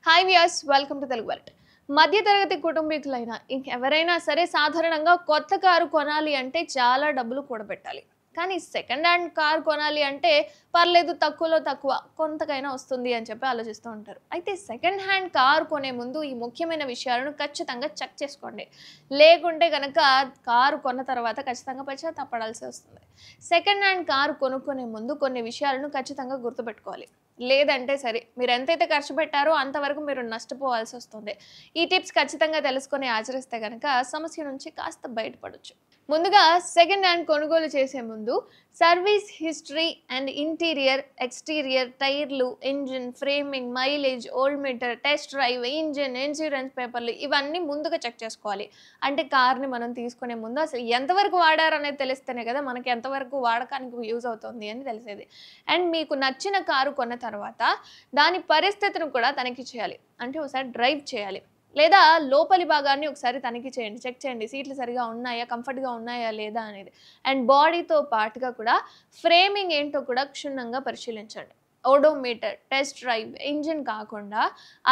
Hi viewers, welcome to Telugu world. మధ్య తరగతి కుటుంబీకులైనా ఇంకెవరైనా సరే సాధారణంగా కొత్త కారు కొనాలి అంటే చాలా డబ్బులు కూడబెట్టాలి. కానీ సెకండ్ హ్యాండ్ కార్ కొనాలి అంటే పర్లేదు, తక్కువలో తక్కువ కొంతకైనా వస్తుంది అని చెప్పి ఆలోచిస్తూ ఉంటారు. అయితే సెకండ్ హ్యాండ్ కార్ కొనే ముందు ఈ ముఖ్యమైన విషయాలను ఖచ్చితంగా చెక్ చేసుకోండి. లేకుంటే గనక కారు కొన్న తర్వాత ఖచ్చితంగా పశ్చాత్తాపడాల్సి వస్తుంది. సెకండ్ హ్యాండ్ కారు కొనుక్కునే ముందు కొన్ని విషయాలను ఖచ్చితంగా గుర్తుపెట్టుకోవాలి. లేదంటే సరే, మీరు ఎంతైతే ఖర్చు పెట్టారో అంతవరకు మీరు నష్టపోవాల్సి వస్తుంది. ఈ టిప్స్ ఖచ్చితంగా తెలుసుకొని ఆచరిస్తే గనక సమస్య నుంచి కాస్త బయటపడొచ్చు. ముందుగా సెకండ్ హ్యాండ్ కొనుగోలు చేసే ముందు service history and interior, exterior, టైర్లు, engine, framing, mileage, old meter, test drive, engine, insurance పేపర్లు ఇవన్నీ ముందుగా చెక్ చేసుకోవాలి. అంటే కార్ని మనం తీసుకునే ముందు అసలు ఎంతవరకు వాడారనేది తెలిస్తేనే కదా మనకి ఎంతవరకు వాడకానికి యూజ్ అవుతుంది అని తెలిసేది. అండ్ మీకు నచ్చిన కారు కొన్న తర్వాత దాని పరిస్థితిని కూడా తనిఖీ చేయాలి. అంటే ఒకసారి డ్రైవ్ చేయాలి. లేదా లోపలి భాగాన్ని ఒకసారి తనిఖీ చేయండి. చెక్ చేయండి. సీట్లు సరిగ్గా ఉన్నాయా? కంఫర్ట్‌గా ఉన్నాయా? లేదా? అనేది. అండ్ బాడీతో పాటుగా కూడా ఫ్రేమింగ్ ఏంటో కూడా క్షుణ్ణంగా పరిశీలించండి. ఓడోమీటర్, టెస్ట్ డ్రైవ్, ఇంజిన్ కాకుండా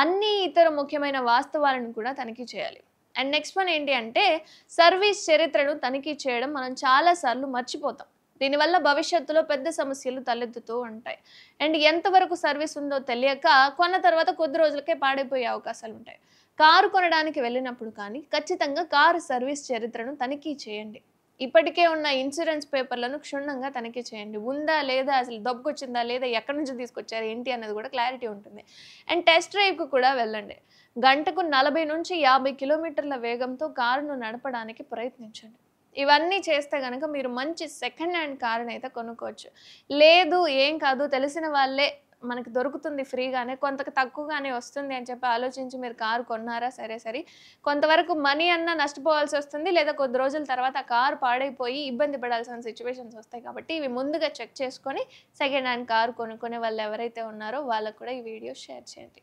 అన్ని ఇతర ముఖ్యమైన వాస్తవాలను కూడా తనిఖీ చేయాలి. అండ్ నెక్స్ట్ వన్ ఏంటి అంటే సర్వీస్ చరిత్రను తనిఖీ చేయడం మనం చాలా సార్లు మర్చిపోతాం. దీనివల్ల భవిష్యత్తులో పెద్ద సమస్యలు తలెత్తుతూ ఉంటాయి. అండ్ ఎంతవరకు సర్వీస్ ఉందో తెలియక కొన్న తర్వాత కొద్ది రోజులకే పాడైపోయే అవకాశాలు ఉంటాయి. కారు కొనడానికి వెళ్ళినప్పుడు కానీ ఖచ్చితంగా కారు సర్వీస్ చరిత్రను తనిఖీ చేయండి. ఇప్పటికే ఉన్న ఇన్సూరెన్స్ పేపర్లను క్షుణ్ణంగా తనిఖీ చేయండి. ఉందా లేదా, అసలు దొబ్బకొచ్చిందా లేదా, ఎక్కడి నుంచి తీసుకొచ్చారు ఏంటి అన్నది కూడా క్లారిటీ ఉంటుంది. అండ్ టెస్ట్ డ్రైవ్‌కు కూడా వెళ్ళండి. గంటకు 40-50 కిలోమీటర్ల వేగంతో కారును నడపడానికి ప్రయత్నించండి. ఇవన్నీ చేస్తే గనక మీరు మంచి సెకండ్ హ్యాండ్ కారునైతే కొనుక్కోవచ్చు. లేదు, ఏం కాదు, తెలిసిన వాళ్ళే మనకు దొరుకుతుంది ఫ్రీగానే, కొంతకు తక్కువగానే వస్తుంది అని చెప్పి ఆలోచించి మీరు కారు కొన్నారా సరే. కొంతవరకు మనీ అన్నా నష్టపోవాల్సి వస్తుంది. లేదా కొద్ది రోజుల తర్వాత ఆ కారు పాడైపోయి ఇబ్బంది పడాల్సిన సిట్యుయేషన్స్ వస్తాయి. కాబట్టి ఇవి ముందుగా చెక్ చేసుకొని సెకండ్ హ్యాండ్ కారు కొనుక్కునే వాళ్ళు ఎవరైతే ఉన్నారో వాళ్ళకు కూడా ఈ వీడియో షేర్ చేయండి.